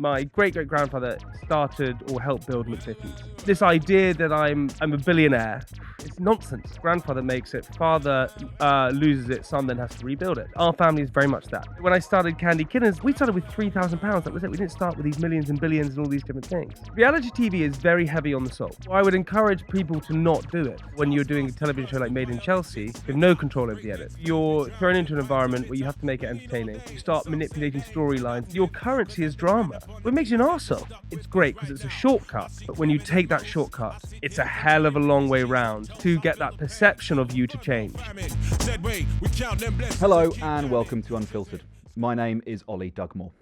my great-great-grandfather started or helped build McVitie's. This idea that I'm a billionaire, it's nonsense. Grandfather makes it, father loses it, son then has to rebuild it. Our family is very much that. When I started Candy Kittens, we started with £3,000. That was it. We didn't start with these millions and billions and all these different things. Reality TV is very heavy on the soul. I would encourage people to not do it. When you're doing a television show like Made in Chelsea, you have no control over the edit. You're thrown into an environment where you have to make it entertaining. You start manipulating storylines. Your currency is drama. What makes you an arsehole? It's great because it's a shortcut, but when you take that shortcut, it's a hell of a long way round to get that perception of you to change. Hello and welcome to Unfiltered. My name is Ollie Dugmore.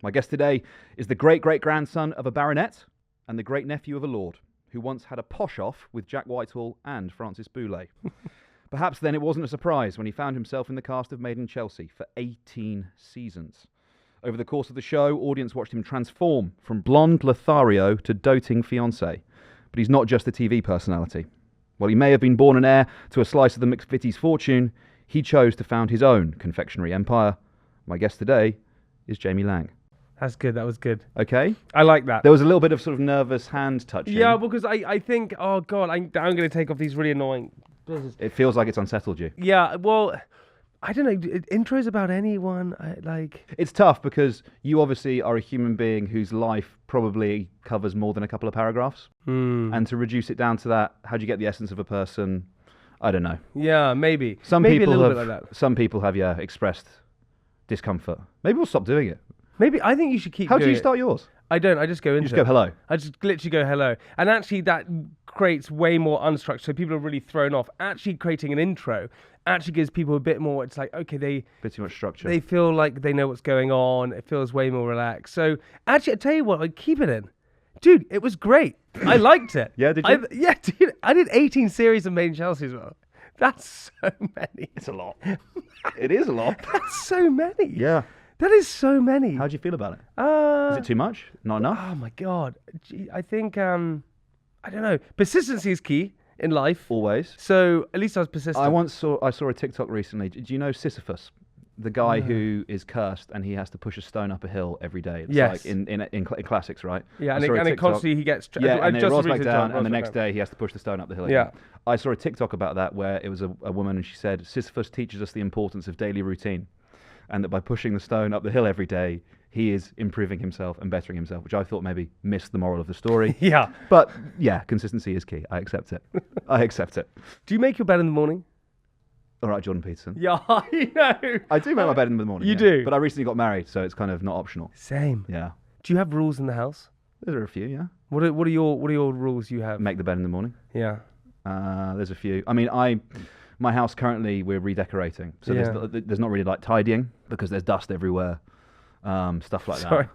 My guest today is the great-great-grandson of a baronette and the great-nephew of a lord, who once had a posh-off with Jack Whitehall and Francis Boulle. Perhaps then it wasn't a surprise when he found himself in the cast of Made in Chelsea for 18 seasons. Over the course of the show, audience watched him transform from blonde Lothario to doting fiancé. But he's not just a TV personality. While he may have been born an heir to a slice of the McVitie's fortune, he chose to found his own confectionery empire. My guest today is Jamie Laing. That's good. That was good. Okay. I like that. There was a little bit of sort of nervous hand touching. Yeah, because I think, oh God, I'm going to take off these really annoying business. It feels like it's unsettled you. Yeah, well, I don't know. Intros about anyone, It's tough because you obviously are a human being whose life probably covers more than a couple of paragraphs. And to reduce it down to that, how do you get the essence of a person? I don't know. Yeah, maybe. Maybe a little bit like that. Some people have, expressed discomfort. Maybe we'll stop doing it. Maybe I think you should keep. How do you start yours? I don't. I just go into. You just go hello. I just literally go hello, and actually that creates way more unstructured. So people are really thrown off. Actually, creating an intro actually gives people a bit more. It's like okay, bit too much structure. They feel like they know what's going on. It feels way more relaxed. So actually, I tell you what, keep it in, dude. It was great. I liked it. Yeah, did you? Yeah, dude. I did 18 series of Made in Chelsea as well. That's so many. It's a lot. It is a lot. That's so many. Yeah. That is so many. How do you feel about it? Is it too much? Not enough? Oh my God. Gee, I think, I don't know. Persistency is key in life. Always. So at least I was persistent. I saw a TikTok recently. Do you know Sisyphus? The guy who is cursed and he has to push a stone up a hill every day. It's yes. like in classics, right? Yeah, and constantly he gets... and then it rolls back down and the next day he has to push the stone up the hill again. Yeah. I saw a TikTok about that where it was a woman and she said, Sisyphus teaches us the importance of daily routine. And that by pushing the stone up the hill every day, he is improving himself and bettering himself, which I thought maybe missed the moral of the story. Yeah. But yeah, consistency is key. I accept it. I accept it. Do you make your bed in the morning? All right, Jordan Peterson. Yeah, I know. I do make my bed in the morning. You do? But I recently got married, so it's kind of not optional. Same. Yeah. Do you have rules in the house? There are a few, yeah. What are your rules you have? Make the bed in the morning. Yeah. There's a few. I mean, my house currently we're redecorating, so there's not really like tidying because there's dust everywhere, stuff like Sorry.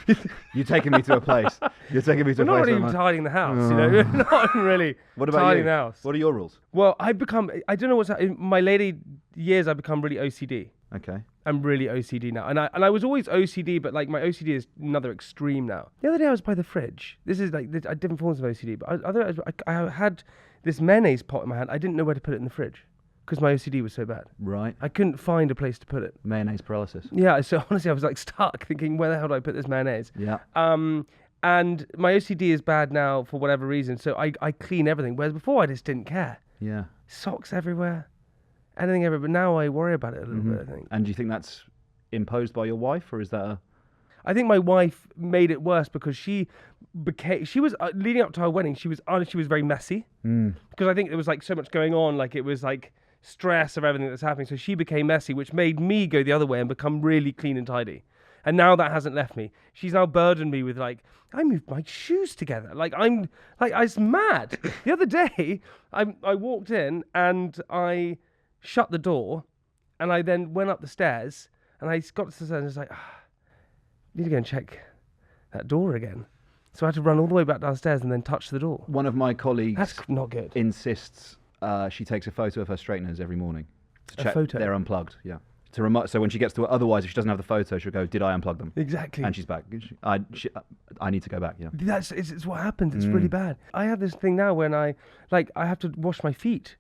that. You're taking me to a place. You're taking me to a place. Not even tidying the house, not really. What about tidying you? the house. What are your rules? Well, I don't know in my later years I've become really OCD. Okay. I'm really OCD now, and I was always OCD, but like my OCD is another extreme now. The other day I was by the fridge. This is like different forms of OCD, but I had this mayonnaise pot in my hand. I didn't know where to put it in the fridge because my OCD was so bad. Right. I couldn't find a place to put it. Mayonnaise paralysis. Yeah. So honestly, I was like stuck thinking, where the hell do I put this mayonnaise? Yeah. And my OCD is bad now for whatever reason. So I clean everything, whereas before I just didn't care. Yeah. Socks everywhere, anything everywhere. But now I worry about it a little bit, I think. And do you think that's imposed by your wife, or is that I think my wife made it worse because she was leading up to her wedding. She was very messy because I think there was like so much going on. Like it was like stress of everything that's happening. So she became messy, which made me go the other way and become really clean and tidy. And now that hasn't left me. She's now burdened me with like, I moved my shoes together. I was mad. The other day, I walked in and I shut the door and I then went up the stairs and I got to the stairs and I was like, need to go and check that door again. So I had to run all the way back downstairs and then touch the door. One of my colleagues That's not good. Insists she takes a photo of her straighteners every morning to check photo? they're unplugged. Yeah. So when she gets to it, otherwise if she doesn't have the photo, she'll go, did I unplug them? Exactly. And she's back. I need to go back, yeah. It's what happens. It's really bad. I have this thing now when I have to wash my feet.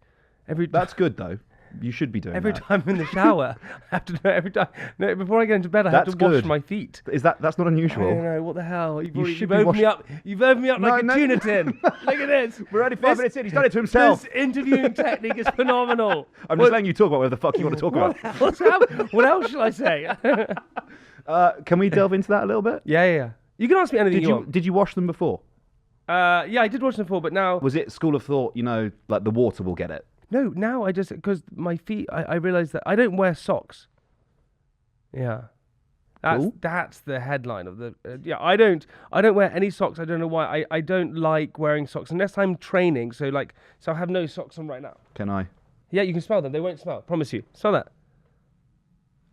That's good though. You should be doing Every that. time I'm in the shower, I have to do it every time. No, before I go into bed, I have That's to wash good. my feet. That's not I don't unusual. know, what the hell? should You've be opened me up. You've opened me up No, like no. a tuna tin. Look at this. We're only 5 minutes in. He's done it to himself. This interviewing technique is phenomenal. I'm just letting you talk about whatever the fuck you want to talk about. What else shall I say? Can we delve into that a little bit? Yeah. You can ask me anything you want. Did you wash them before? Yeah, I did watch them before, but now... Was it school of thought, like the water will get it? No, now I just... Because my feet, I realised that I don't wear socks. Yeah. That's the headline of the... yeah, I don't wear any socks. I don't know why. I don't like wearing socks unless I'm training. So I have no socks on right now. Can I? Yeah, you can smell them. They won't smell. Promise you. Smell that.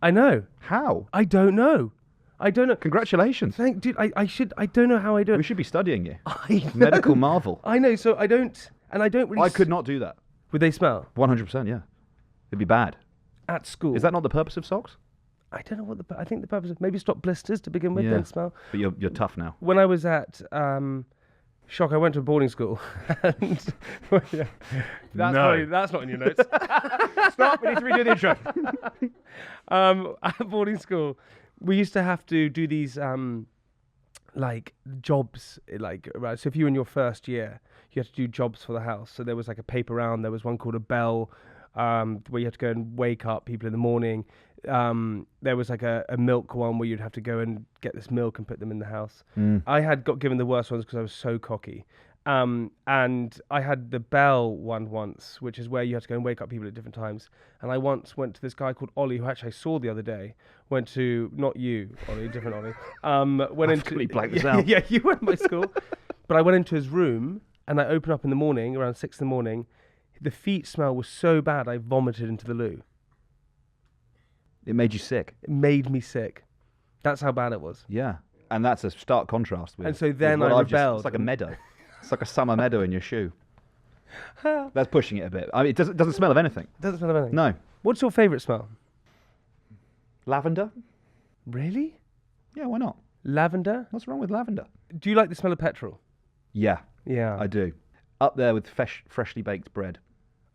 I know. How? I don't know. Congratulations. Dude, I don't know how I do it. We should be studying you. I know. Medical marvel. I know, so I don't really... I could not do that. Would they smell? 100%, yeah. It'd be bad. At school. Is that not the purpose of socks? I don't know I think the purpose of... Maybe stop blisters to begin with, then smell. But you're tough now. When I was at... Shock, I went to a boarding school. And, yeah, that's not in your notes. Stop, we need to redo the intro. At boarding school, we used to have to do these jobs. So if you were in your first year, you had to do jobs for the house. So there was like a paper round. There was one called a bell, where you had to go and wake up people in the morning. There was like a milk one where you'd have to go and get this milk and put them in the house. I had got given the worst ones because I was so cocky. And I had the bell one once, which is where you had to go and wake up people at different times. And I once went to this guy called Ollie, who actually I saw the other day. Went to, not you, Ollie, different Ollie. Went into... blanked this out. Yeah, you went to my school. But I went into his room and I opened up in the morning, around 6 in the morning. The feet smell was so bad, I vomited into the loo. It made you sick. It made me sick. That's how bad it was. Yeah. And that's a stark contrast with... And so then with I what rebelled. It's like a meadow. It's like a summer meadow in your shoe. That's pushing it a bit. I mean, it doesn't smell of anything. Doesn't smell of anything. No. What's your favourite smell? Lavender? Really? Yeah, why not? Lavender? What's wrong with lavender? Do you like the smell of petrol? Yeah, Yeah. I do. Up there with freshly baked bread.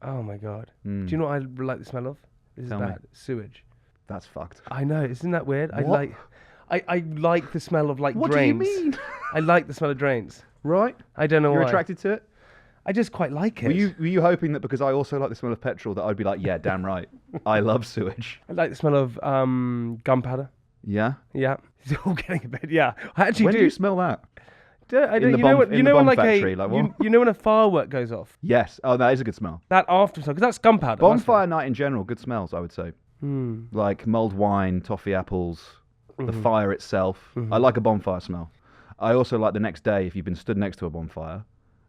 Oh my God. Do you know what I like the smell of? This Tell is me. bad. Sewage. That's fucked. I know. Isn't that weird? What? I like the smell of What drains. do you mean? I like the smell of drains. Right? I don't know You're why. attracted to it? I just quite like it. Were you hoping that because I also like the smell of petrol that I'd be like, yeah, damn right. I love sewage. I like the smell of gunpowder. Yeah? Yeah. It's all getting a bit. Yeah. I actually When do. do you smell that? I don't, the you bomb- know what? in You the know when bomb like factory, like what? you know when a firework goes off. Yes. Oh, that is a good smell. That after smell, because that's gunpowder. Bonfire night in general, good smells, I would say. Hmm. Like mulled wine, toffee apples, the fire itself. I like a bonfire smell. I also like the next day, if you've been stood next to a bonfire,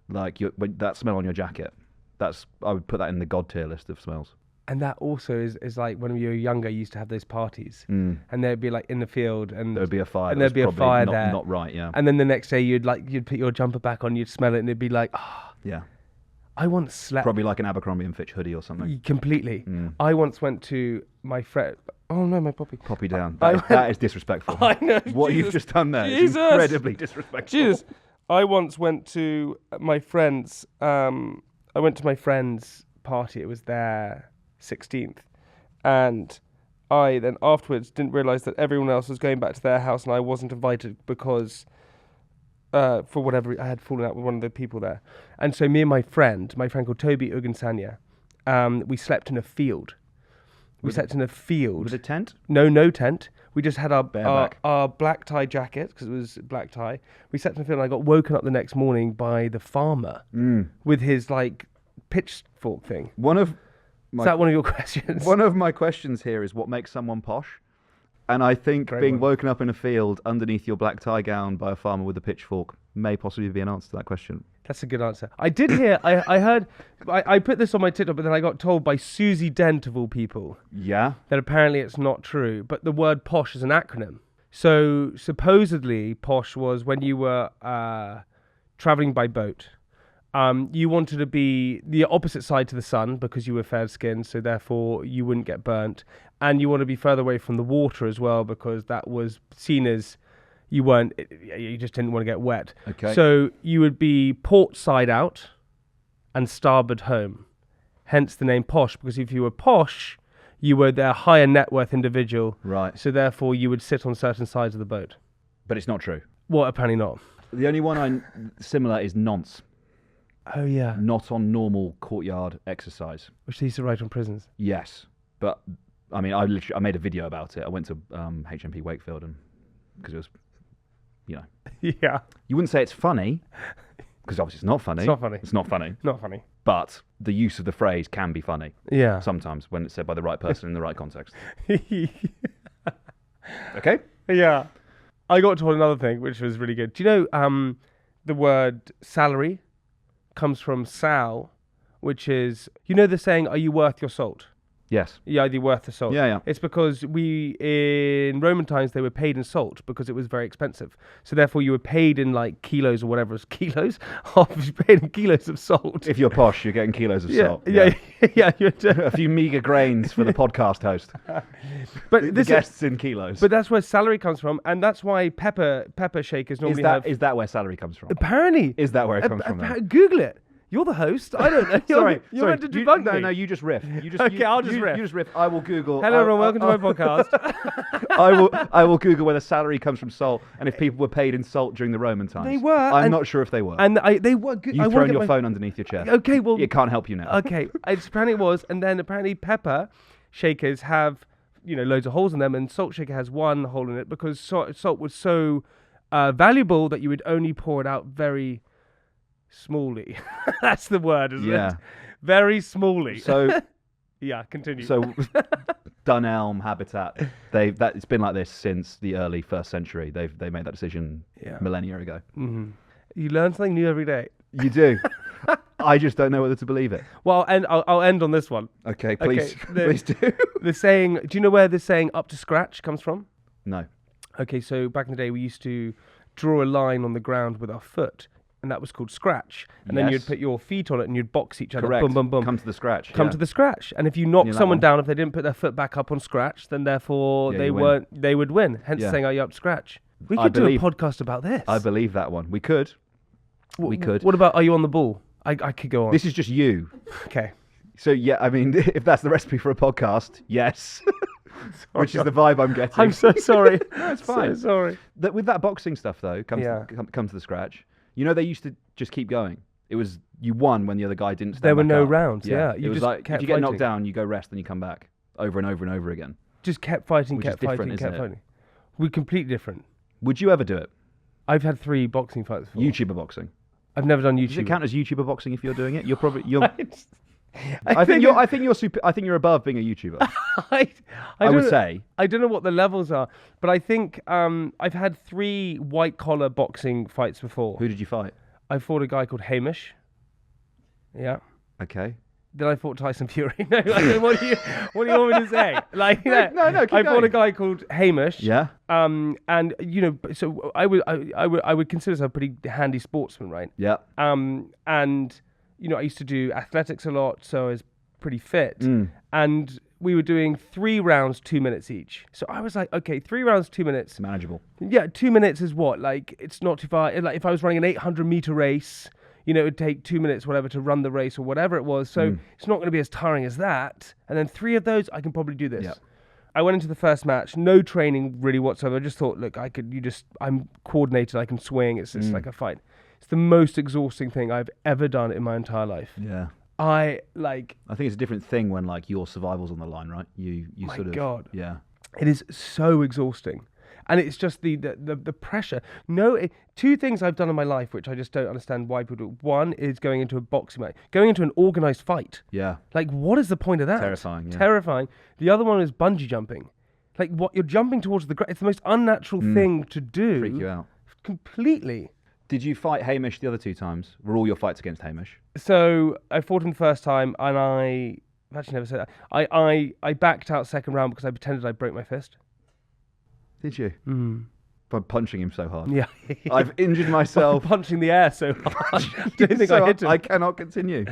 like that smell on your jacket. I would put that in the god tier list of smells. And that also is like when you were younger, you used to have those parties, and they'd be like in the field, and There'd be a fire. and there'd be a fire there. Not right, yeah. And then the next day, you'd put your jumper back on, you'd smell it, and it'd be like, Yeah. I once slept Probably like an Abercrombie and Fitch hoodie or something. completely. I once went to my friend. Oh no, my puppy. Poppy down. That is disrespectful. I know. What Jesus. you've just done there is Jesus. incredibly disrespectful. Jesus. I once went to my friend's. I went to my friend's party. It was their 16th, and I then afterwards didn't realise that everyone else was going back to their house and I wasn't invited because, for whatever, I had fallen out with one of the people there, and so me and my friend called Toby Ugansanya, we slept in a field. We slept in a field. With a tent? No tent. We just had our Bareback. our black tie jacket because it was black tie. We slept in the field and I got woken up the next morning by the farmer with his like pitchfork thing. Is Is that one of your questions? One of my questions here is what makes someone posh? And I think Great being one. woken up in a field underneath your black tie gown by a farmer with a pitchfork may possibly be an answer to that question. That's a good answer. I did hear, I heard, I put this on my TikTok, but then I got told by Susie Dent, of all people, Yeah? that apparently it's not true, but the word posh is an acronym. So supposedly posh was when you were traveling by boat. You wanted to be the opposite side to the sun because you were fair-skinned, so therefore you wouldn't get burnt. And you want to be further away from the water as well because that was seen as you just didn't want to get wet. Okay. So you would be port side out and starboard home. hence the name posh, because if you were posh, you were the higher net worth individual. Right. So therefore, you would sit on certain sides of the boat. But it's not true. Well, apparently not. The only one similar is nonce. Oh, yeah. Not on normal courtyard exercise. Which they used to write on prisons. Yes. But, I mean, I made a video about it. I went to HMP Wakefield because it was, Yeah. You wouldn't say it's funny, because obviously it's not funny. It's not funny. It's not funny. Not funny. But the use of the phrase can be funny. Yeah. Sometimes when it's said by the right person in the right context. Okay? Yeah. I got taught another thing, which was really good. Do you know the word salary comes from sal, which is, the saying, are you worth your salt? Yes. Yeah, are you worth the salt? Yeah. It's because in Roman times, they were paid in salt because it was very expensive. So therefore, you were paid in like kilos or whatever. Kilos? You paid in kilos of salt. If you're posh, you're getting kilos of salt. Yeah. A few meager grains for the podcast host. But the guests in kilos. But that's where salary comes from, and that's why pepper shakers normally have... Is that where salary comes from? Apparently. Is that where it comes from? Then? Google it. You're the host. I don't know. Sorry. You're meant to debug me. No, you just riff. Okay, I'll just riff. You just riff. I will Google. Hello, everyone. Welcome to my podcast. I will Google whether salary comes from salt and if people were paid in salt during the Roman times. They were. I'm not sure if they were. And they were. You've thrown your phone underneath your chair. Okay, well. It can't help you now. Okay. Apparently it was. And then apparently pepper shakers have, loads of holes in them. And salt shaker has one hole in it because salt was so valuable that you would only pour it out very... smallly. That's the word, isn't it? Very smallly. So yeah, continue. So Dunelm habitat, it's been like this since the early 1st century. They made that decision millennia ago. Mm-hmm. You learn something new every day. You do. I just don't know whether to believe it. Well, and I'll end on this one. Okay, please. Okay, please do. The saying, do you know where the saying up to scratch comes from? No. Okay, so back in the day we used to draw a line on the ground with our foot. And that was called scratch. And then you'd put your feet on it and you'd box each other. Correct. Boom, boom, boom. Come to the scratch. Come to the scratch. And if you knock someone down, if they didn't put their foot back up on scratch, then therefore they would win. Hence saying, are you up to scratch? We could do a podcast about this. I believe that one. We could. We could. What about, are you on the ball? I could go on. This is just you. Okay. So, yeah, I mean, if that's the recipe for a podcast, yes. Which is the vibe I'm getting. I'm so sorry. No, it's fine. So sorry. With that boxing stuff, though, come to the scratch. They used to just keep going. It was, you won when the other guy didn't stand There were back no up. rounds, yeah. It was like, if you get knocked down, you go rest, and you come back over and over and over again. Just kept fighting, kept fighting. We're completely different. Would you ever do it? I've had 3 boxing fights before. YouTuber boxing? I've never done YouTube. Does it count as YouTuber boxing if you're doing it? You're probably... I think you're above being a YouTuber. I would say. I don't know what the levels are, but I think I've had 3 white collar boxing fights before. Who did you fight? I fought a guy called Hamish. Yeah. Okay. Then I fought Tyson Fury. No, what do you want me to say? Like, no. I fought a guy called Hamish. Yeah. And so I would consider myself a pretty handy sportsman, right? Yeah. And I used to do athletics a lot, so I was pretty fit. And we were doing 3 rounds, 2 minutes each. So I was like, okay, 3 rounds, 2 minutes. It's manageable. Yeah, 2 minutes is what? Like, it's not too far. Like, if I was running an 800-meter race, it would take 2 minutes, whatever, to run the race or whatever it was. So it's not going to be as tiring as that. And then 3 of those, I can probably do this. Yep. I went into the first match, no training really whatsoever. I just thought, look, I'm coordinated, I can swing. It's just like a fight. It's the most exhausting thing I've ever done in my entire life. Yeah. I think it's a different thing when your survival's on the line, right? You sort of... God. Yeah. It is so exhausting. And it's just the pressure. No, 2 things I've done in my life which I just don't understand why people do. One is going into a boxing match, going into an organised fight. Yeah. Like, what is the point of that? Terrifying, yeah. Terrifying. The other one is bungee jumping. Like, what, you're jumping towards the ground. It's the most unnatural thing to do. Freak you out. Completely. Did you fight Hamish the other 2 times? Were all your fights against Hamish? So I fought him the first time, and I've actually never said that. I backed out second round because I pretended I broke my fist. Did you? By punching him so hard? Yeah. I've injured myself. By punching the air so hard. I don't think I hit him. I cannot continue.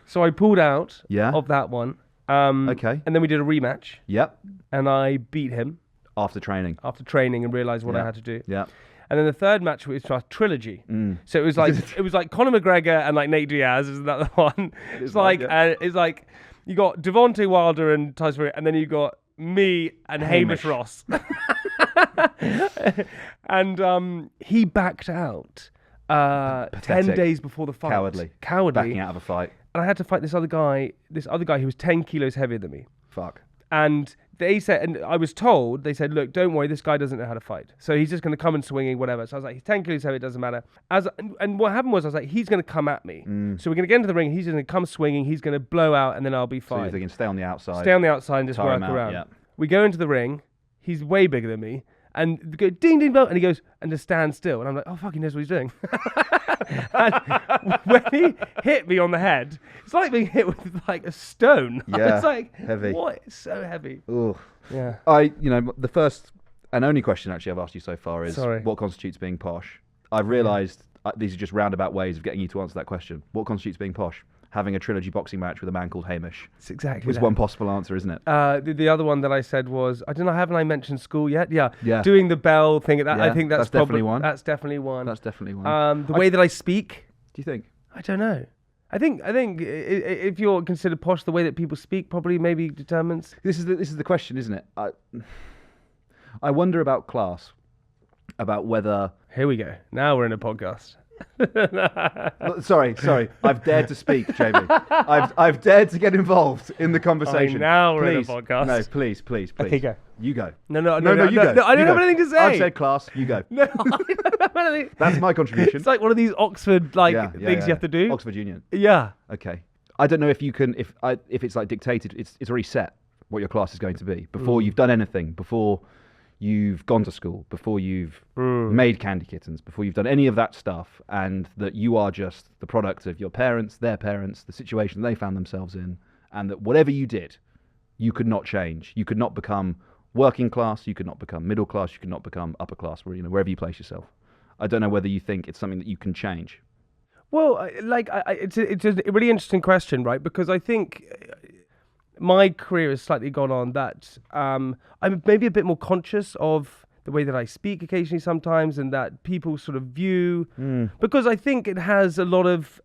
So I pulled out of that one. Okay. And then we did a rematch. Yep. And I beat him. After training and realised what I had to do. Yeah. And then the third match was our trilogy. So it was like Conor McGregor and like Nate Diaz, isn't that the one? It's like you got Devontae Wilder and Tyson Fury, and then you got me and Hamish Ross. And he backed out 10 days before the fight. Cowardly. Backing out of a fight. And I had to fight this other guy who was 10 kilos heavier than me. Fuck. And they said, and I was told, they said, look, don't worry, this guy doesn't know how to fight. So he's just going to come and swinging, whatever. So I was like, he's 10 kilos heavy, it doesn't matter. And what happened was, I was like, he's going to come at me. So we're going to get into the ring, he's going to come swinging, he's going to blow out, and then I'll be fine. So you're thinking, stay on the outside. Stay on the outside and just work around. Yeah. We go into the ring, he's way bigger than me, and they go ding, ding, bell, and he goes, and just stand still. And I'm like, oh, fuck, he knows what he's doing. And when he hit me on the head, it's like being hit with like a stone. Yeah, it's like, heavy. What? It's so heavy. Ooh. Yeah. The first and only question actually I've asked you so far is, what constitutes being posh? I've realised these are just roundabout ways of getting you to answer that question. What constitutes being posh? Having a trilogy boxing match with a man called Hamish. It's exactly It's one possible answer, isn't it? The other one that I said was, I don't know, haven't I mentioned school yet? Yeah. Doing the bell thing. I think that's definitely one. That's definitely one. That's definitely one. The way that I speak. Do you think? I don't know. I think if you're considered posh, the way that people speak probably maybe determines. This is the question, isn't it? I wonder about class, about whether. Here we go. Now we're in a podcast. Sorry. I've dared to speak, Jamie. I've dared to get involved in the conversation. Now we're in a podcast. No, please. Okay, go. You go. No, you go. No, I don't have anything to say. I've said class. You go. No, I don't have anything. That's my contribution. It's like one of these Oxford things you have to do. Oxford Union. Yeah. Okay. I don't know if you can. If it's like dictated, it's already set what your class is going to be before you've done anything. Before you've gone to school, before you've made candy kittens, before you've done any of that stuff, and that you are just the product of your parents, their parents, the situation they found themselves in, and that whatever you did, you could not change. You could not become working class, you could not become middle class, you could not become upper class, wherever you place yourself. I don't know whether you think it's something that you can change. Well, it's a really interesting question, right? Because I think my career has slightly gone on that I'm maybe a bit more conscious of the way that I speak occasionally sometimes, and that people sort of view, because I think it has a lot of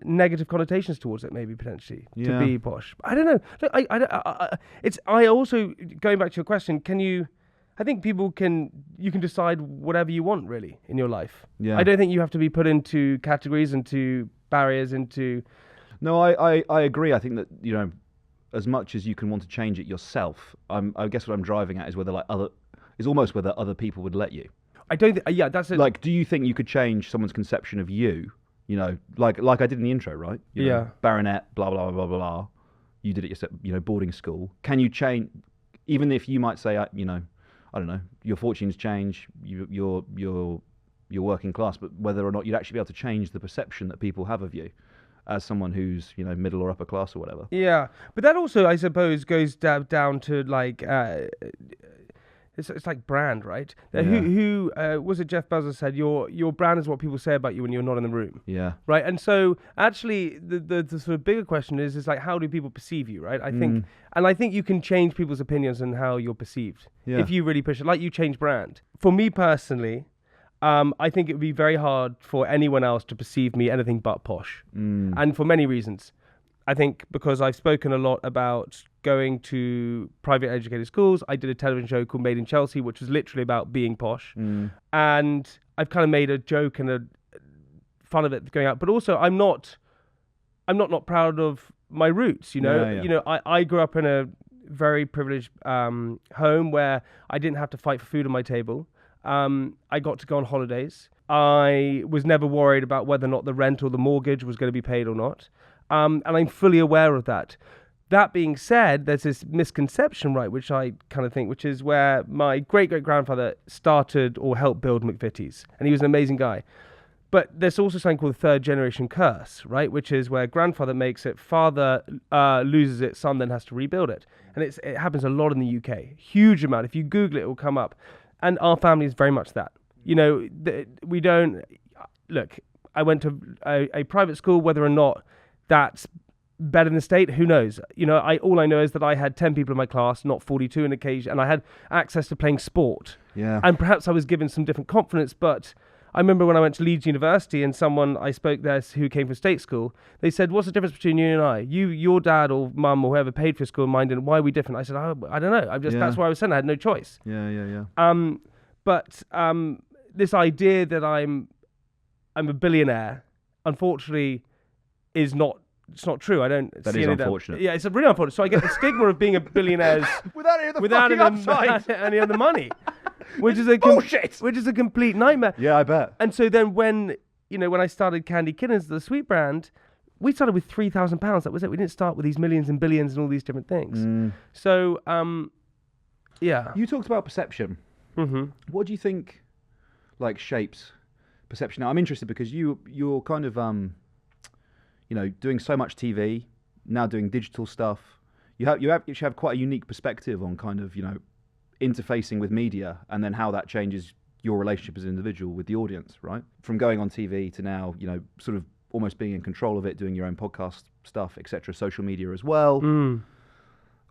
negative connotations towards it, maybe potentially, to be posh. I don't know. Look, I also, going back to your question, I think you can decide whatever you want really in your life. Yeah. I don't think you have to be put into categories, into barriers, into. No, I agree. I think that, as much as you can want to change it yourself, I guess what I'm driving at is whether whether other people would let you. I don't. That's it. Like, do you think you could change someone's conception of you? Like I did in the intro, right? Baronette, blah blah blah blah blah. You did it yourself. Boarding school. Can you change? Even if you might say, I don't know, your fortunes change, you're working class, but whether or not you'd actually be able to change the perception that people have of you as someone who's middle or upper class or whatever. Yeah, but that also, I suppose, goes down to like it's like brand, right? Who was it? Jeff Bezos said your brand is what people say about you when you're not in the room. Yeah. Right. And so actually, the sort of bigger question is like, how do people perceive you, right? I think you can change people's opinions on how you're perceived if you really push it. Like you change brand. For me personally, I think it would be very hard for anyone else to perceive me anything but posh, and for many reasons. I think because I've spoken a lot about going to private educated schools. I did a television show called Made in Chelsea, which was literally about being posh, and I've kind of made a joke and a fun of it going out. But also, I'm not proud of my roots. I grew up in a very privileged home where I didn't have to fight for food on my table. I got to go on holidays. I was never worried about whether or not the rent or the mortgage was going to be paid or not. And I'm fully aware of that. That being said, there's this misconception, right, which I kind of think, which is where my great-great-grandfather started or helped build McVitie's, and he was an amazing guy. But there's also something called the third-generation curse, right, which is where grandfather makes it, father loses it, son then has to rebuild it. And it happens a lot in the UK, huge amount. If you Google it, it will come up. And our family is very much that. We don't... Look, I went to a private school, whether or not that's better than the state? Who knows? All I know is that I had 10 people in my class, not 42 on occasion, and I had access to playing sport. Yeah. And perhaps I was given some different confidence, but I remember when I went to Leeds University and someone I spoke there who came from state school, they said, what's the difference between you and I? Your dad or mum or whoever paid for school and mine didn't. Why are we different? I said, I don't know. That's why I was sent. I had no choice. Yeah. But this idea that I'm a billionaire, unfortunately, it's not true. I don't That see is any unfortunate. Yeah, it's really unfortunate. So I get the stigma of being a billionaire without any other money. Which is bullshit. Which is a complete nightmare. Yeah, I bet. And so then when I started Candy Kittens, the sweet brand, we started with £3,000. That was it. We didn't start with these millions and billions and all these different things. So, yeah. You talked about perception. Mm-hmm. What do you think, shapes perception? Now, I'm interested because you're kind of, doing so much TV, now doing digital stuff. You have quite a unique perspective on kind of, interfacing with media and then how that changes your relationship as an individual with the audience, right? From going on TV to now, sort of almost being in control of it, doing your own podcast stuff, etc., social media as well.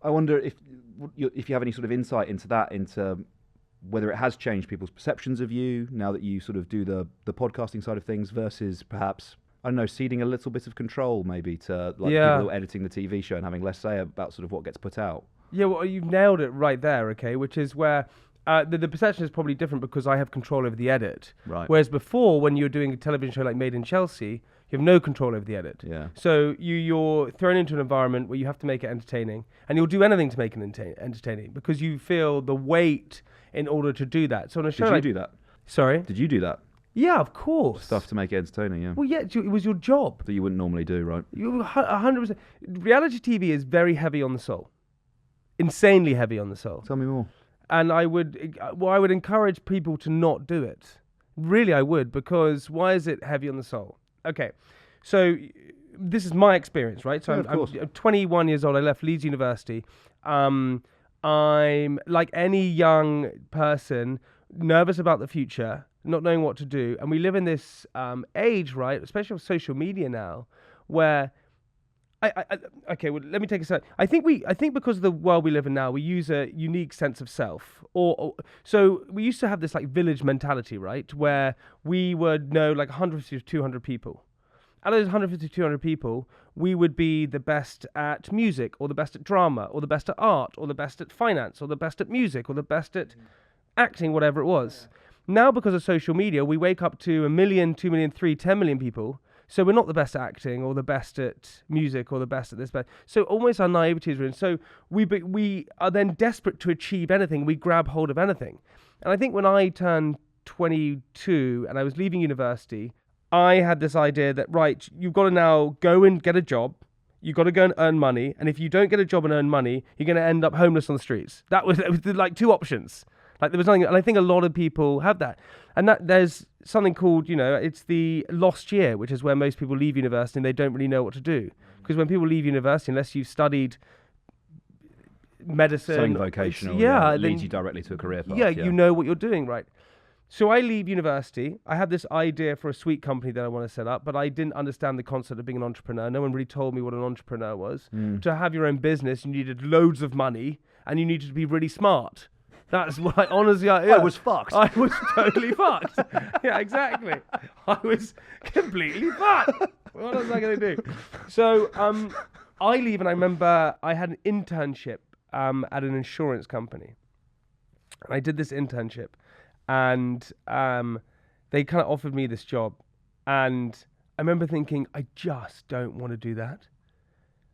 I wonder if you have any sort of insight into that, into whether it has changed people's perceptions of you now that you sort of do the podcasting side of things versus perhaps, I don't know, ceding a little bit of control maybe to people who are editing the TV show and having less say about sort of what gets put out. Yeah, well, you've nailed it right there, okay, which is where the perception is probably different because I have control over the edit. Right. Whereas before, when you're doing a television show like Made in Chelsea, you have no control over the edit. Yeah. So you're thrown into an environment where you have to make it entertaining, and you'll do anything to make it entertaining because you feel the weight in order to do that. So on a show Did you do that? Sorry? Did you do that? Yeah, of course. Stuff to make it entertaining, yeah. Well, yeah, it was your job. That you wouldn't normally do, right? 100%. Reality TV is very heavy on the soul. Insanely heavy on the soul. Tell me more. And I would encourage people to not do it. Really, I would, because why is it heavy on the soul? Okay, so this is my experience, right? So yeah, I'm 21 years old. I left Leeds University. I'm like any young person, nervous about the future, not knowing what to do. And we live in this age, right, especially with social media now, where okay, well, let me take a sec. I think because of the world we live in now, we use a unique sense of self. So we used to have this like village mentality, right, where we would know like 150 to 200 people. Out of those 150 to 200 people, we would be the best at music, or the best at drama, or the best at art, or the best at finance, or the best at music, or the best at acting, whatever it was. Now, because of social media, we wake up to 1 million, 2 million, 3, 10 million people. So we're not the best at acting or the best at music or the best at this. So almost our naivety is ruined. So we are then desperate to achieve anything. We grab hold of anything. And I think when I turned 22 and I was leaving university, I had this idea that, right, you've got to now go and get a job. You've got to go and earn money. And if you don't get a job and earn money, you're going to end up homeless on the streets. That was like two options. Like there was nothing, and I think a lot of people have that. And that there's something called, it's the lost year, which is where most people leave university and they don't really know what to do. Because when people leave university, unless you've studied medicine, something vocational, leads you directly to a career path. Yeah, you know what you're doing, right? So I leave university. I had this idea for a sweet company that I want to set up, but I didn't understand the concept of being an entrepreneur. No one really told me what an entrepreneur was. To have your own business, you needed loads of money and you needed to be really smart. That's what I honestly... I was fucked. I was totally fucked. Yeah, exactly. I was completely fucked. What was I going to do? So I leave, and I remember I had an internship at an insurance company. And I did this internship, and they kind of offered me this job. And I remember thinking, I just don't want to do that.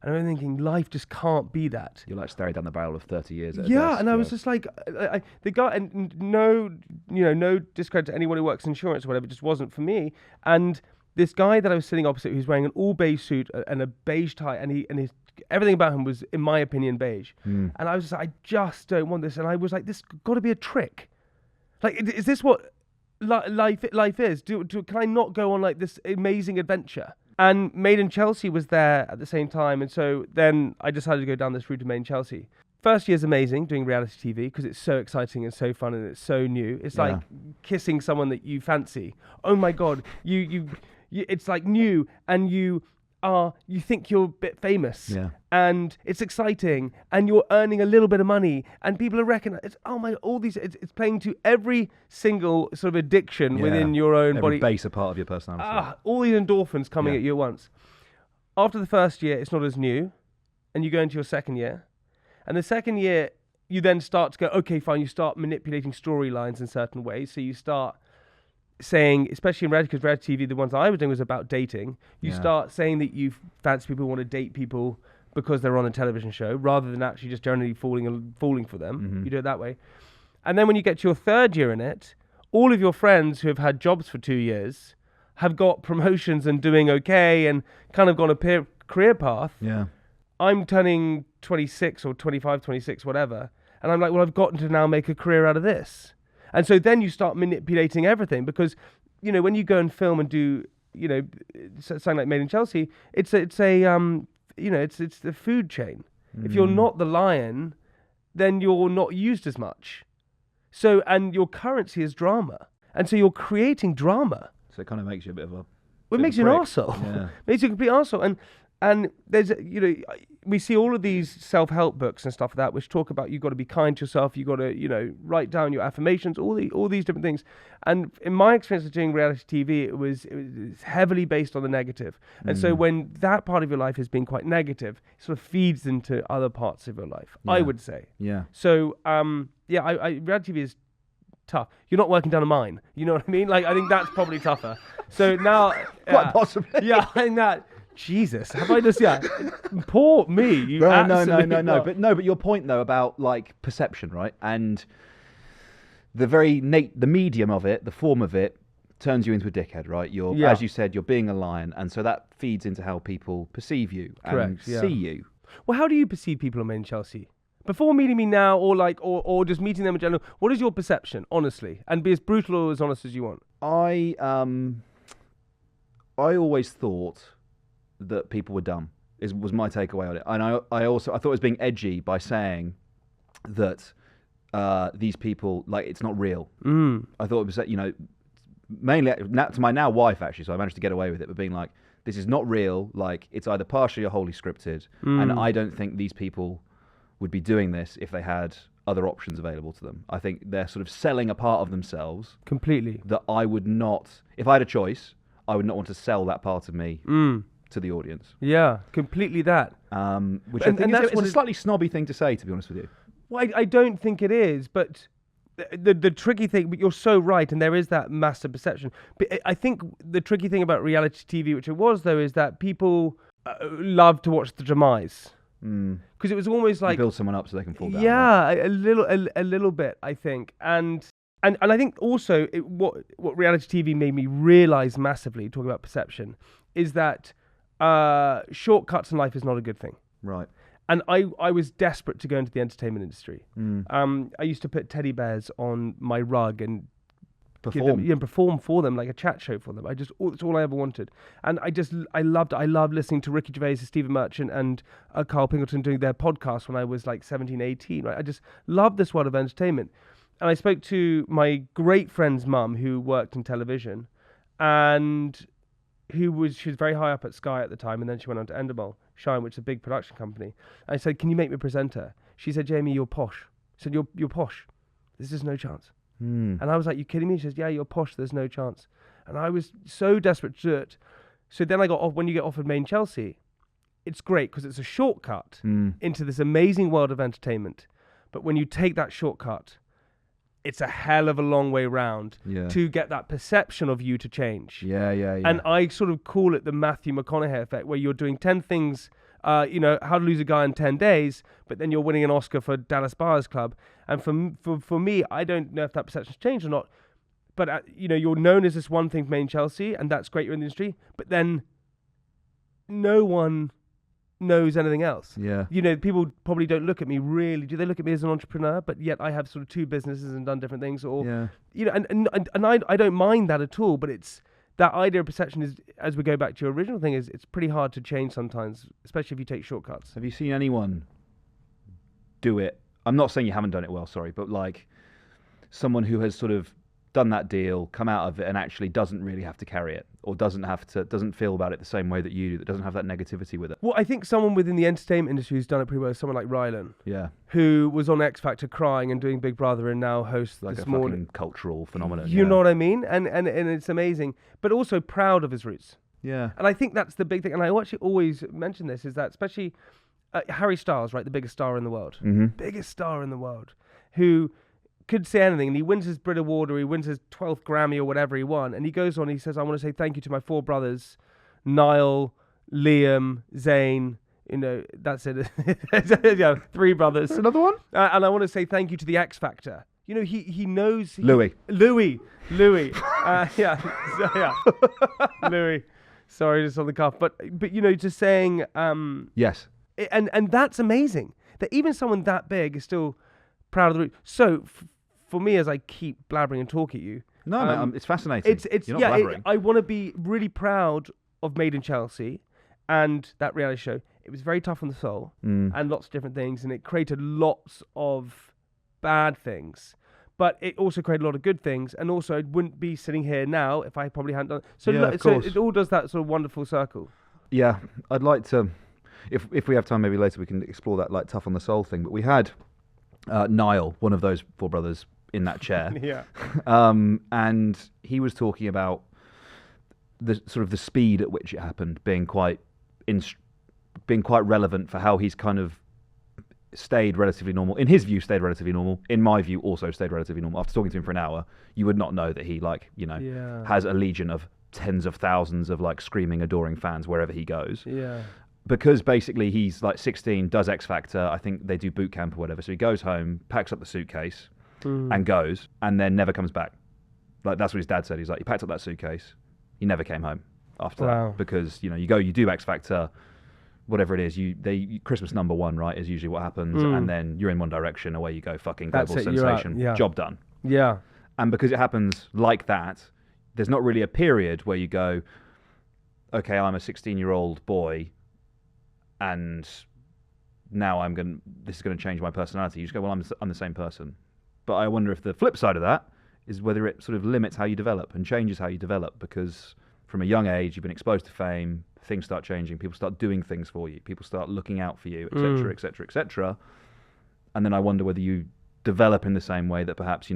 And I'm thinking, life just can't be that. You're like staring down the barrel of 30 years at a desk, and I was just like, the guy, and no discredit to anyone who works in insurance or whatever, it just wasn't for me. And this guy that I was sitting opposite, who's wearing an all beige suit and a beige tie, and his everything about him was, in my opinion, beige. And I was just like, I just don't want this. And I was like, this got to be a trick. Like, is this what life is? Can I not go on like this amazing adventure? And Made in Chelsea was there at the same time. And so then I decided to go down this route of Made in Chelsea. First year's amazing doing reality TV because it's so exciting and so fun and it's so new. It's like kissing someone that you fancy. Oh my God, you it's like new, and you are you think you're a bit famous, Yeah. and it's exciting, and you're earning a little bit of money, and people are recognizing. It's all these. It's playing to every single sort of addiction within your own Every body. baser part of your personality. All these endorphins coming Yeah. at you at once. After the first year, it's not as new, and you go into your second year, and the second year you then start to go, okay, fine. You start manipulating storylines in certain ways, so you start saying, especially in reality, because reality TV, the ones I was doing was about dating. You start saying that you fancy people, want to date people because they're on a television show, rather than actually just generally falling for them. Mm-hmm. You do it that way. And then when you get to your third year in it, all of your friends who have had jobs for 2 years have got promotions and doing okay and kind of gone a career path. Yeah. I'm turning 26 or 25, 26, whatever. And I'm like, well, I've gotten to now make a career out of this. And so then you start manipulating everything because, when you go and film and do, something like Made in Chelsea, it's the food chain. If you're not the lion, then you're not used as much. So, and your currency is drama. And so you're creating drama. So it kind of makes you a bit of a... Well, it makes you an arsehole. Yeah. Makes you a complete arsehole. And there's, we see all of these self-help books and stuff like that, which talk about you've got to be kind to yourself, you've got to, write down your affirmations, all these different things. And in my experience of doing reality TV, it was heavily based on the negative. And so when that part of your life has been quite negative, it sort of feeds into other parts of your life, I would say. Yeah. So, reality TV is tough. You're not working down a mine. You know what I mean? Like, I think that's probably tougher. So now... Quite possibly. Yeah, I think that... Jesus, have I just poor me? You No. But your point though about like perception, right? And the the medium of it, the form of it, turns you into a dickhead, right? As you said, you're being a lion, and so that feeds into how people perceive you and see you. Well, how do you perceive people on Made in Chelsea? Before meeting me now, or just meeting them in general, what is your perception, honestly? And be as brutal or as honest as you want. I always thought that people were dumb, was my takeaway on it. And I thought it was being edgy by saying that these people, like, it's not real. I thought it was, mainly to my now wife, actually, so I managed to get away with it, but being like, this is not real, like, it's either partially or wholly scripted, and I don't think these people would be doing this if they had other options available to them. I think they're sort of selling a part of themselves. Completely. That I would not, if I had a choice, I would not want to sell that part of me to the audience. Yeah, completely that. Which I think is a slightly snobby thing to say, to be honest with you. Well, I don't think it is, but the tricky thing, but you're so right, and there is that massive perception. But I think the tricky thing about reality TV, which it was though, is that people love to watch the demise. Because it was almost like... You build someone up so they can fall down. Yeah, right? a little bit, I think. And I think also what reality TV made me realise massively, talking about perception, is that shortcuts in life is not a good thing. Right. And I was desperate to go into the entertainment industry. I used to put teddy bears on my rug and perform for them, like a chat show for them. That's all I ever wanted. And I loved listening to Ricky Gervais and Stephen Merchant and Carl Pingleton doing their podcast when I was like 17, 18. Right? I just loved this world of entertainment. And I spoke to my great friend's mum who worked in television, and she was very high up at Sky at the time, and then she went on to Endemol Shine, which is a big production company. I said, "Can you make me a presenter?" She said, "Jamie, you're posh." I said, "You're posh. There's no chance." And I was like, "You kidding me?" She says, "Yeah, you're posh. There's no chance." And I was so desperate to do it. So then I got off. When you get offered Made in Chelsea, it's great because it's a shortcut into this amazing world of entertainment. But when you take that shortcut, it's a hell of a long way round to get that perception of you to change. Yeah. And I sort of call it the Matthew McConaughey effect, where you're doing 10 things, how to lose a guy in 10 days, but then you're winning an Oscar for Dallas Buyers Club. And for me, I don't know if that perception's changed or not, but you're known as this one thing for Made in Chelsea, and that's great, you're in the industry, but then no one knows anything else. Yeah. People probably don't look at me really. Do they look at me as an entrepreneur? But yet I have sort of 2 businesses and done different things. Or and I don't mind that at all. But it's that idea of perception is, as we go back to your original thing, is it's pretty hard to change sometimes, especially if you take shortcuts. Have you seen anyone do it? I'm not saying you haven't done it well, sorry, but like someone who has sort of done that deal, come out of it, and actually doesn't really have to carry it, or doesn't feel about it the same way that you do, that doesn't have that negativity with it. Well, I think someone within the entertainment industry who's done it pretty well is someone like Rylan. Yeah. Who was on X Factor crying and doing Big Brother and now hosts Like this a morning. fucking cultural phenomenon. You know what I mean? And it's amazing. But also proud of his roots. Yeah. And I think that's the big thing. And I actually always mention this, is that especially Harry Styles, right? The biggest star in the world. Mm-hmm. Biggest star in the world. Who could say anything, and he wins his Brit Award, or he wins his 12th Grammy, or whatever he won, and he goes on, he says, I want to say thank you to my 4 brothers, Niall, Liam, Zayn, that's it. 3 brothers. There's another one? And I want to say thank you to the X Factor. He knows... Louis. Louis. Louis. Sorry, just on the cuff. But just saying... Yes. And that's amazing. That even someone that big is still proud of the root. So... For me, as I keep blabbering and talk at you, no, mate, it's fascinating. You're not blabbering. I want to be really proud of Made in Chelsea and that reality show. It was very tough on the soul and lots of different things, and it created lots of bad things, but it also created a lot of good things. And also, I wouldn't be sitting here now if I probably hadn't done. So, so it all does that sort of wonderful circle. Yeah, I'd like to. If we have time, maybe later we can explore that like tough on the soul thing. But we had Niall, one of those 4 brothers, in that chair. Yeah. And he was talking about the sort of the speed at which it happened being quite relevant for how he's kind of stayed relatively normal. In his view, stayed relatively normal. In my view, also stayed relatively normal. After talking to him for an hour, you would not know that he has a legion of tens of thousands of like screaming, adoring fans wherever he goes. Yeah. Because basically he's like 16, does X Factor. I think they do boot camp or whatever. So he goes home, packs up the suitcase, and goes, and then never comes back. Like, that's what his dad said. He's like, he packed up that suitcase, he never came home after that, because you do X Factor, whatever it is, Christmas number 1, right, is usually what happens, and then you're in one direction, away you go, fucking global sensation, job done. Yeah. And because it happens like that, there's not really a period where you go, okay, I'm a 16-year-old boy, and now this is gonna change my personality. You just go, well, I'm the same person. But I wonder if the flip side of that is whether it sort of limits how you develop and changes how you develop, because from a young age, you've been exposed to fame, things start changing, people start doing things for you, people start looking out for you, etc., etc., etc. And then I wonder whether you develop in the same way that perhaps,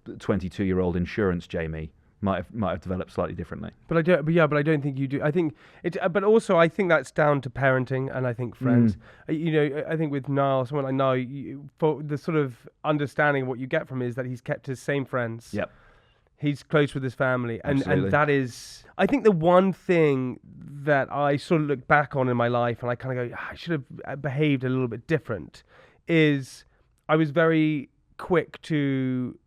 22-year-old insurance Jamie might have developed slightly differently. But I don't think you do. I think it, but also I think that's down to parenting, and I think friends. I think with Niall, someone like Niall, for the sort of understanding of what you get from is that he's kept his same friends. Yep. He's close with his family, and that is, I think, the one thing that I sort of look back on in my life, and I kind of go, I should have behaved a little bit different, is I was very quick to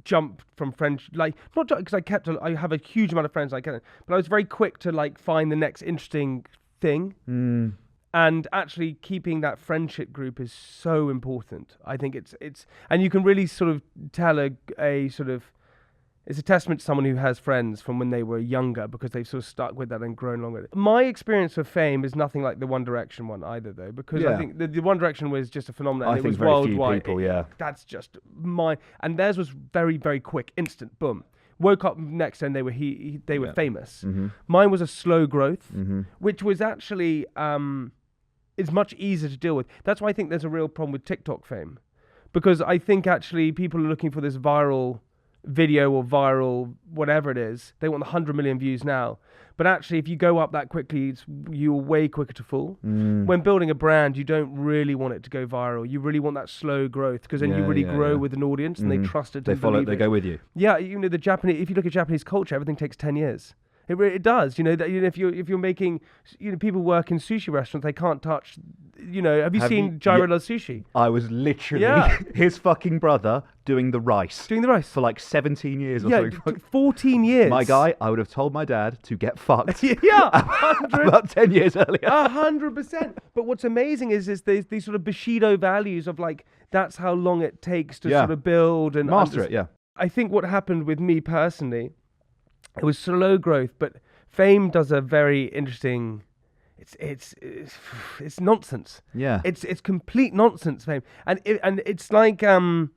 jump from friends, like, not because I have a huge amount of friends, but I was very quick to like find the next interesting thing. And actually keeping that friendship group is so important. I think it's and you can really sort of tell a sort of, it's a testament to someone who has friends from when they were younger, because they've sort of stuck with that and grown along with it. My experience of fame is nothing like the One Direction one either, though, because I think the One Direction was just a phenomenon. I think it was very worldwide. few people, That's just and theirs was very, very quick, instant, boom. Woke up next and they were famous. Mine was a slow growth, which was actually is much easier to deal with. That's why I think there's a real problem with TikTok fame, because I think actually people are looking for this viral video or viral whatever it is. They want 100 million views now, but actually if you go up that quickly, you're way quicker to fall. When building a brand, you don't really want it to go viral. You really want that slow growth, because then you really grow with an audience, and they trust it. They follow. They go with you. Yeah, the Japanese. If you look at Japanese culture, everything takes 10 years. It does. That if you're making, people work in sushi restaurants, they can't touch. Have you seen Gyro Loves Sushi? I was literally his fucking brother doing the rice. For like 17 years or something. 14 years. My guy, I would have told my dad to get fucked. Yeah, about 10 years earlier. 100%. But what's amazing is these sort of Bushido values of like, that's how long it takes to sort of build and master it. Yeah. I think what happened with me personally, it was slow growth, but fame does a very interesting. It's nonsense. Yeah. It's complete nonsense, fame, and it's like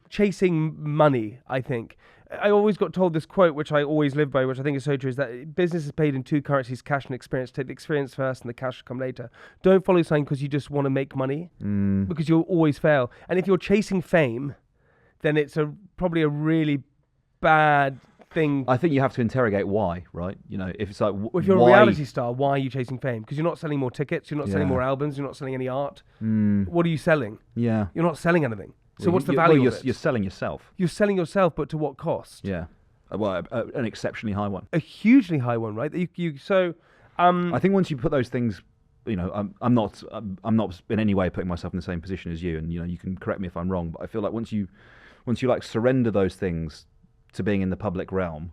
chasing money. I think I always got told this quote, which I always live by, which I think is so true, is that business is paid in two currencies, cash and experience. Take the experience first and the cash will come later. Don't follow something because you just want to make money, because you'll always fail. And if you're chasing fame, then it's probably a really bad thing. I think you have to interrogate why, right? You know, if it's like, If you're why... a reality star, why are you chasing fame? Because you're not selling more tickets, you're not selling more albums, you're not selling any art. What are you selling? Yeah. You're not selling anything. So Well, what's the value of it? You're selling yourself. You're selling yourself, but to what cost? Yeah. Well, an exceptionally high one. A hugely high one, right? I think once you put those things, you know, I'm not in any way putting myself in the same position as you, and you know, you can correct me if I'm wrong, but I feel like once you like surrender those things to being in the public realm,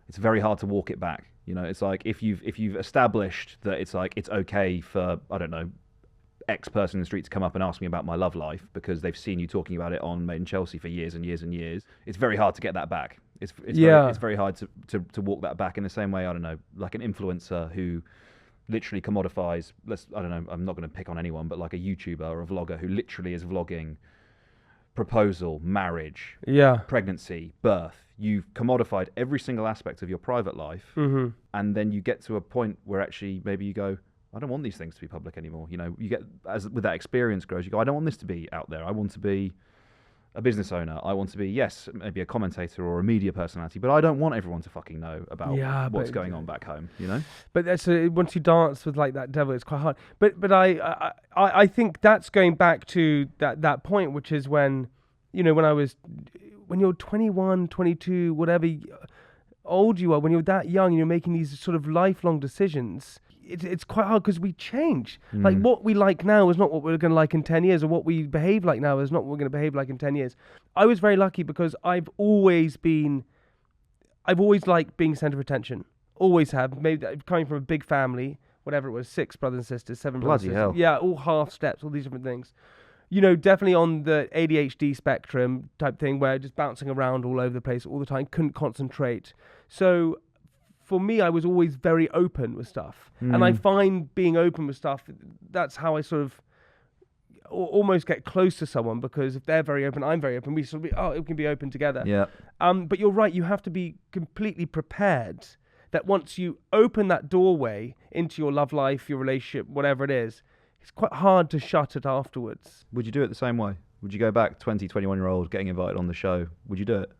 it's very hard to walk it back. You know, it's like if you've established that it's like it's okay for, I don't know, X person in the street to come up and ask me about my love life because they've seen you talking about it on Made in Chelsea for years and years and years. It's very hard to get that back. It's very hard to walk that back in the same way, I don't know, like an influencer who literally commodifies, I don't know, I'm not going to pick on anyone, but like a YouTuber or a vlogger who literally is vlogging proposal, marriage, pregnancy, birth. You've commodified every single aspect of your private life, and then you get to a point where actually maybe you go, I don't want these things to be public anymore. You know, you get, as with that experience grows, you go, I don't want this to be out there. I want to be a business owner. I want to be, yes, maybe a commentator or a media personality, but I don't want everyone to fucking know about what's going on back home, you know? But that's once you dance with like that devil, it's quite hard. But I think that's going back to that point, which is when, you know, when you're 21, 22, whatever old you are, when you're that young and you're making these sort of lifelong decisions, it's quite hard because we change. Like what we like now is not what we're going to like in 10 years, or what we behave like now is not what we're going to behave like in 10 years. I was very lucky because I've always liked being center of attention. Always have. Maybe coming from a big family, whatever it was, 6 brothers and sisters, 7 brothers and sisters. Hell. Yeah, all half steps, all these different things. You know, definitely on the ADHD spectrum type thing where just bouncing around all over the place all the time, couldn't concentrate. So for me, I was always very open with stuff. And I find being open with stuff, that's how I sort of almost get close to someone, because if they're very open, I'm very open. We sort of we can be open together. Yeah. But you're right, you have to be completely prepared that once you open that doorway into your love life, your relationship, whatever it is, it's quite hard to shut it afterwards. Would you do it the same way? Would you go back 20, 21-year-old getting invited on the show? Would you do it?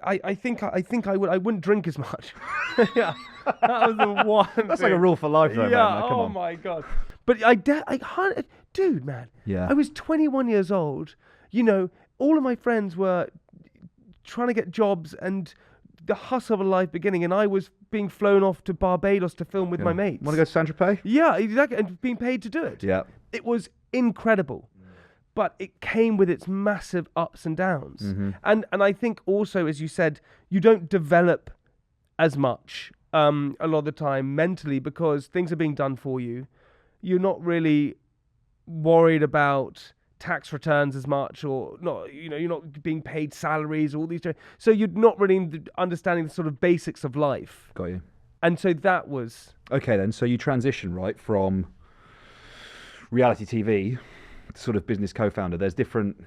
I think I would. I wouldn't drink as much. Yeah, that was the one. That's like a rule for life, though, man. Yeah. Like, come on. My god. But dude, man. Yeah. I was 21 years old. You know, all of my friends were trying to get jobs and the hustle of life beginning, and I was being flown off to Barbados to film with my mates. Want to go to Saint-Tropez? Yeah, exactly, and being paid to do it. Yeah. It was incredible. But it came with its massive ups and downs. And I think also, as you said, you don't develop as much a lot of the time mentally because things are being done for you. You're not really worried about tax returns as much, or not. You know, you're not being paid salaries, all these. So you're not really understanding the sort of basics of life. Got you. And so that was okay. Then, so you transition right from reality TV. Sort of business co-founder. There's different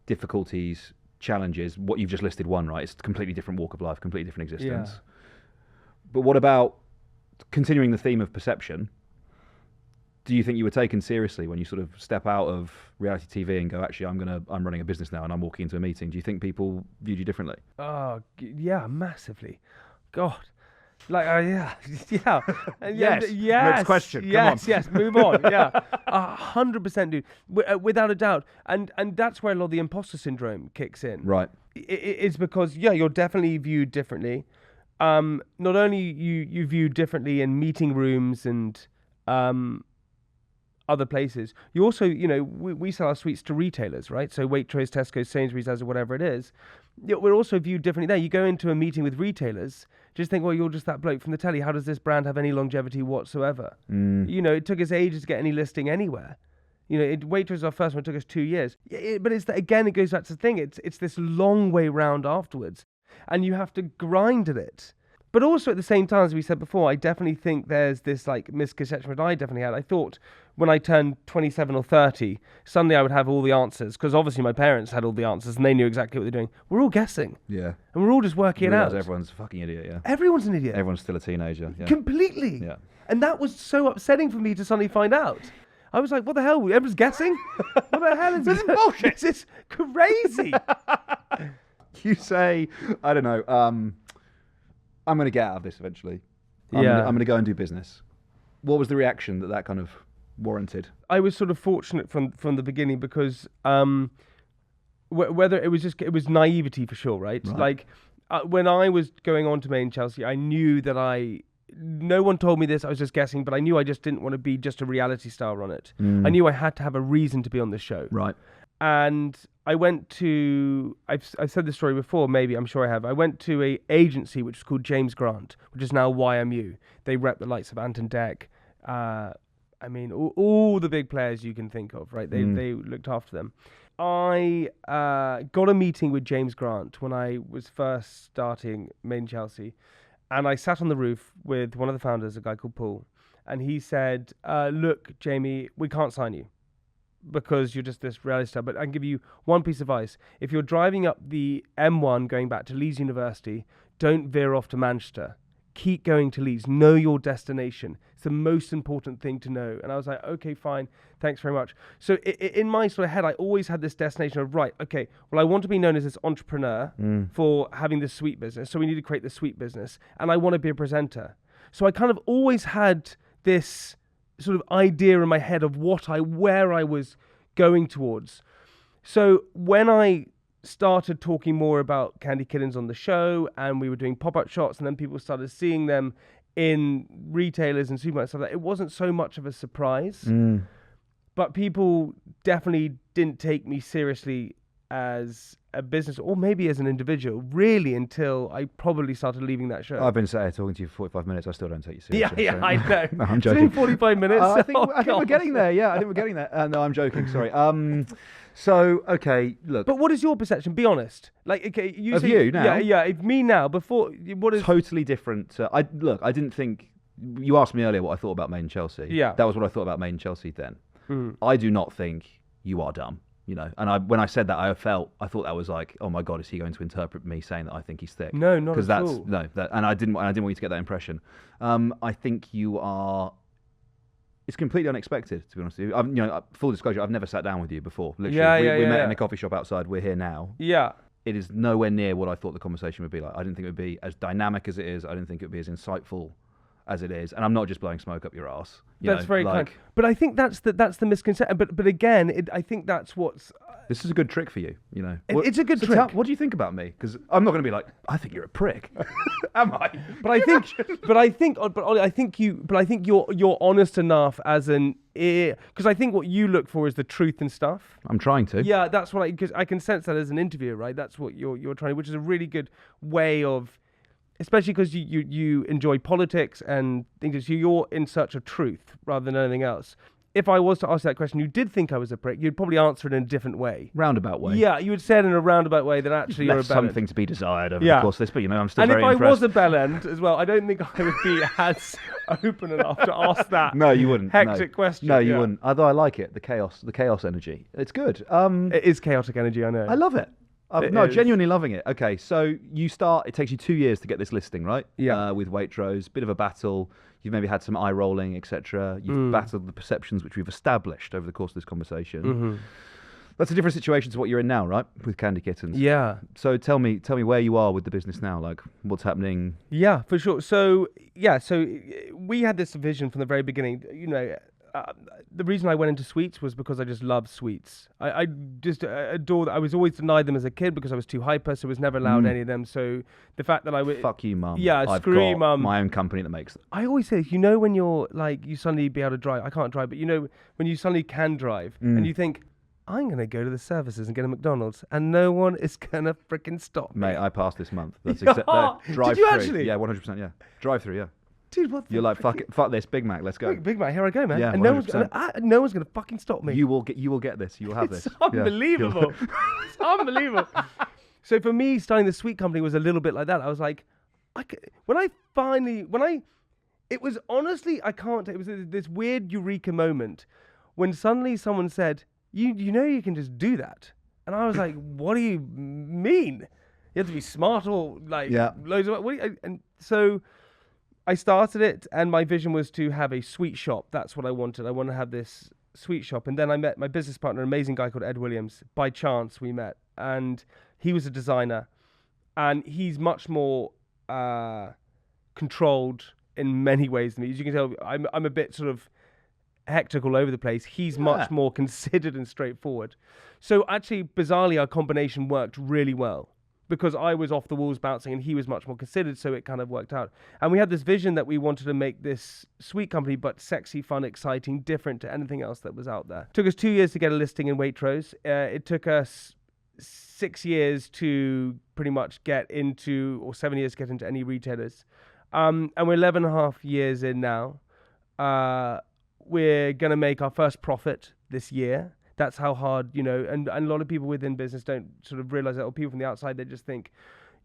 difficulties, challenges. What you've just listed, one, right? It's a completely different walk of life, completely different existence. Yeah. But what about continuing the theme of perception? Do you think you were taken seriously when you sort of step out of reality TV and go, actually, I'm running a business now and I'm walking into a meeting? Do you think people viewed you differently? Oh yeah, massively. God. Like, yeah. Yes. Next question. Yes. Move on. Yeah, 100%, dude. Without a doubt. And that's where a lot of the imposter syndrome kicks in. Right. It's because you're definitely viewed differently. Not only you viewed differently in meeting rooms and other places. You also, you know, we sell our sweets to retailers, right? So Waitrose, Tesco, Sainsbury's, Asda, whatever it is. We're also viewed differently there. You go into a meeting with retailers, just think, well, you're just that bloke from the telly. How does this brand have any longevity whatsoever? You know, it took us ages to get any listing anywhere. You know, Waitrose was our first one. It took us 2 years. But it's again, it goes back to the thing. It's this long way round afterwards, and you have to grind at it. But also at the same time, as we said before, I definitely think there's this like misconception that I definitely had. I thought when I turned 27 or 30, suddenly I would have all the answers, because obviously my parents had all the answers and they knew exactly what they're doing. We're all guessing. Yeah. And we're all just working it out. Everyone's a fucking idiot, yeah. Everyone's an idiot. Everyone's still a teenager. Yeah. Completely. Yeah. And that was so upsetting for me to suddenly find out. I was like, what the hell? Everyone's guessing? What the hell is this? Bullshit. This is crazy. You say, I don't know, I'm going to get out of this eventually. I'm going to go and do business. What was the reaction that kind of warranted? I was sort of fortunate from the beginning because whether it was naivety for sure, right? Like when I was going on to Made in Chelsea, I knew that no one told me this, I was just guessing, but I knew I just didn't want to be just a reality star on it. I knew I had to have a reason to be on the show. Right. And I went to, I've said this story before, maybe, I'm sure I have. I went to a agency which was called James Grant, which is now YMU. They rep the likes of Ant and Dec. I mean, all the big players you can think of, right? They looked after them. I got a meeting with James Grant when I was first starting Made in Chelsea. And I sat on the roof with one of the founders, a guy called Boulle. And he said, look, Jamie, we can't sign you because you're just this reality star. But I can give you one piece of advice. If you're driving up the M1 going back to Leeds University, don't veer off to Manchester. Keep going to Leeds. Know your destination. It's the most important thing to know. And I was like, okay, fine. Thanks very much. So in my sort of head, I always had this destination of, right, okay, well, I want to be known as this entrepreneur for having this sweet business. So we need to create the sweet business. And I want to be a presenter. So I kind of always had this sort of idea in my head of where I was going towards. So when I started talking more about Candy Kittens on the show, and we were doing pop-up shots, and then people started seeing them in retailers and supermarkets and stuff like that, it wasn't so much of a surprise. But people definitely didn't take me seriously as a business, or maybe as an individual, really, until I probably started leaving that show. I've been sat here talking to you for 45 minutes. I still don't take you seriously. Yeah, I know. No, I'm joking. It's been 45 minutes. I think we're getting there. Yeah, I think we're getting there. No, I'm joking. Sorry. So, okay, look. But what is your perception? Be honest. Like, okay, of you now? Yeah, me now. Before, what is totally different? I didn't think. You asked me earlier what I thought about Made in Chelsea. Yeah, that was what I thought about Made in Chelsea then. I do not think you are dumb. You know, and when I said that, I thought that was like, oh my God, is he going to interpret me saying that I think he's thick? No, not at all. And I didn't want you to get that impression. I think you are. It's completely unexpected, to be honest with you. Full disclosure, I've never sat down with you before. Literally, we met in a coffee shop outside. We're here now. Yeah. It is nowhere near what I thought the conversation would be like. I didn't think it would be as dynamic as it is. I didn't think it would be as insightful as it is. And I'm not just blowing smoke up your ass. That's very kind. But I think that's the misconception. But again, I think that's what's. This is a good trick for you. You know, it's a good trick. What do you think about me? Because I'm not going to be like, I think you're a prick. Am I? But I think you're honest enough as an ear, because I think what you look for is the truth and stuff. I'm trying to. Yeah, that's what because I can sense that as an interviewer, right? That's what you're trying, which is a really good way of. Especially because you enjoy politics and things, so you're in search of truth rather than anything else. If I was to ask that question, you did think I was a prick, you'd probably answer it in a different way. Roundabout way. Yeah, you would say it in a roundabout way that actually you're a bellend. Something to be desired over the course of this, but I'm still very impressed. And if I was a bellend as well, I don't think I would be as open enough to ask that no, you wouldn't. hectic question. No, you wouldn't. Although I like it, the chaos energy. It's good. It is chaotic energy, I know. I love it. Genuinely loving it. Okay, so it takes you 2 years to get this listing, right? Yeah. With Waitrose, bit of a battle. You've maybe had some eye rolling, etc. You've battled the perceptions which we've established over the course of this conversation. That's a different situation to what you're in now, right? With Candy Kittens. Yeah. So tell me where you are with the business now. Like, what's happening? Yeah, for sure. So we had this vision from the very beginning. The reason I went into sweets was because I just love sweets. I just adore that. I was always denied them as a kid because I was too hyper, so was never allowed any of them. So the fact that I would... Fuck you, mum. Yeah, screw you, mum. My own company that makes them. I always say, when you're like, you suddenly be able to drive. I can't drive, but when you suddenly can drive and you think, I'm going to go to the services and get a McDonald's and no one is going to freaking stop me. Mate, I passed this month. That's Did you actually? Yeah, 100%, yeah. Drive through, yeah. Dude, what? You're like, fuck this, Big Mac, let's go. Big Mac, here I go, man. Yeah, and no one's gonna fucking stop me. You will get this. You will have this. It's unbelievable. It's unbelievable. So for me, starting the sweet company was a little bit like that. I was like, it was honestly, it was this weird eureka moment when suddenly someone said, you know you can just do that. And I was like, what do you mean? You have to be smart or like loads of, and so I started it, and my vision was to have a sweet shop. That's what I wanted. I wanted to have this sweet shop. And then I met my business partner, an amazing guy called Ed Williams. By chance, we met, and he was a designer, and he's much more controlled in many ways than me. As you can tell, I'm a bit sort of hectic all over the place. He's much more considered and straightforward. So actually, bizarrely, our combination worked really well because I was off the walls bouncing and he was much more considered, so it kind of worked out. And we had this vision that we wanted to make this sweet company, but sexy, fun, exciting, different to anything else that was out there. It took us 2 years to get a listing in Waitrose. It took us 6 years to pretty much get into, or 7 years to get into any retailers. And we're 11 and a half years in now. We're going to make our first profit this year. That's how hard, and a lot of people within business don't sort of realize that, or people from the outside, they just think,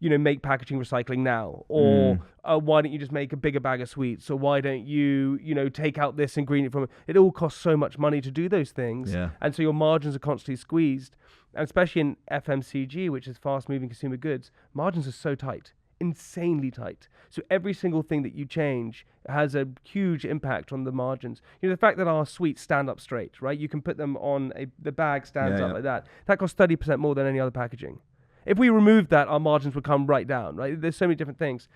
make packaging recycling now, or why don't you just make a bigger bag of sweets, or why don't you, take out this ingredient from it. It all costs so much money to do those things. Yeah. And so your margins are constantly squeezed. And especially in FMCG, which is fast moving consumer goods, margins are so tight. Insanely tight. So every single thing that you change has a huge impact on the margins. The fact that our sweets stand up straight, right? You can put them on the bag stands up like that. That costs 30% more than any other packaging. If we removed that, our margins would come right down, right? There's so many different things.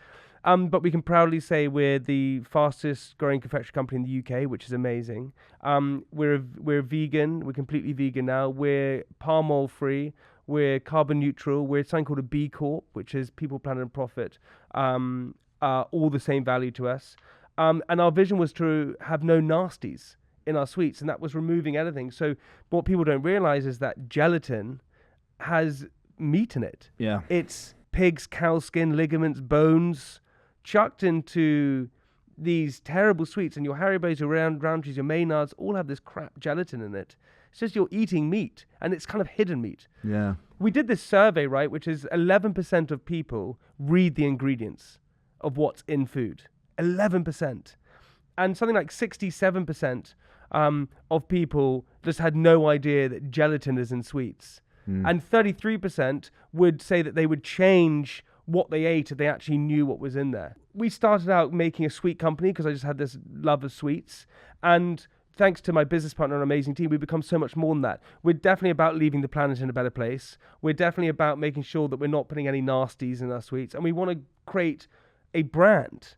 But we can proudly say we're the fastest growing confectionery company in the UK, which is amazing. We're vegan. We're completely vegan now. We're palm oil free. We're carbon neutral. We're something called a B Corp, which is people, planet, and profit, all the same value to us. And our vision was to have no nasties in our sweets, and that was removing anything. So what people don't realize is that gelatin has meat in it. Yeah. It's pig's cow skin, ligaments, bones, chucked into these terrible sweets. And your Haribos, your Roundtrees, your Maynards all have this crap gelatin in it. It's just you're eating meat, and it's kind of hidden meat. Yeah. We did this survey, right, which is 11% of people read the ingredients of what's in food. 11%. And something like 67% of people just had no idea that gelatin is in sweets. And 33% would say that they would change what they ate if they actually knew what was in there. We started out making a sweet company because I just had this love of sweets. And thanks to my business partner and amazing team, we've become so much more than that. We're definitely about leaving the planet in a better place. We're definitely about making sure that we're not putting any nasties in our sweets. And we want to create a brand.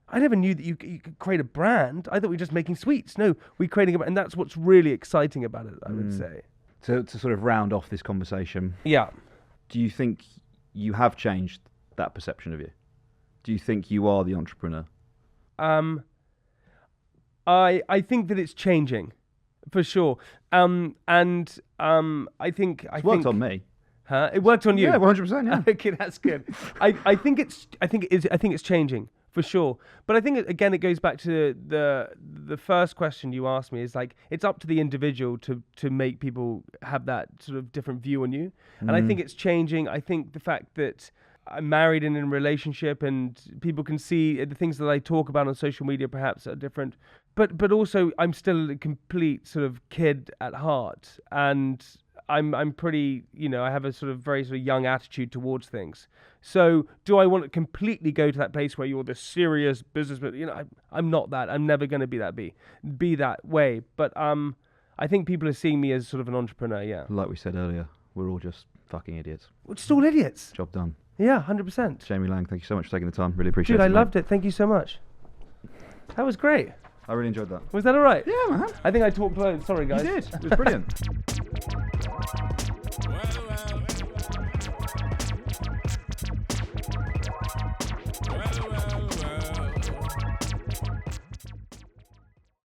I never knew that you could create a brand. I thought we were just making sweets. No, we're creating a brand. And that's what's really exciting about it, I would say. To sort of round off this conversation. Yeah. Do you think you have changed that perception of you? Do you think you are the entrepreneur? I think that it's changing, for sure. I think it's worked on me. Huh? It worked on you. Yeah, 100%. Yeah. Okay, that's good. I think it's changing, for sure. But I think again it goes back to the first question you asked me, is like it's up to the individual to make people have that sort of different view on you. And I think it's changing. I think the fact that I'm married and in a relationship, and people can see the things that I talk about on social media perhaps are different. But also I'm still a complete sort of kid at heart, and I'm pretty, I have a sort of very sort of young attitude towards things. So do I want to completely go to that place where you're the serious businessman? I'm not that. I'm never going to be that way. But I think people are seeing me as sort of an entrepreneur, yeah. Like we said earlier, we're all just fucking idiots. We're just all idiots. Job done. Yeah, 100%. Jamie Laing, thank you so much for taking the time. Really appreciate it. Dude, I loved it. Thank you so much. That was great. I really enjoyed that. Was that all right? Yeah, man. I think I talked loads. Sorry, guys. You did. It was brilliant.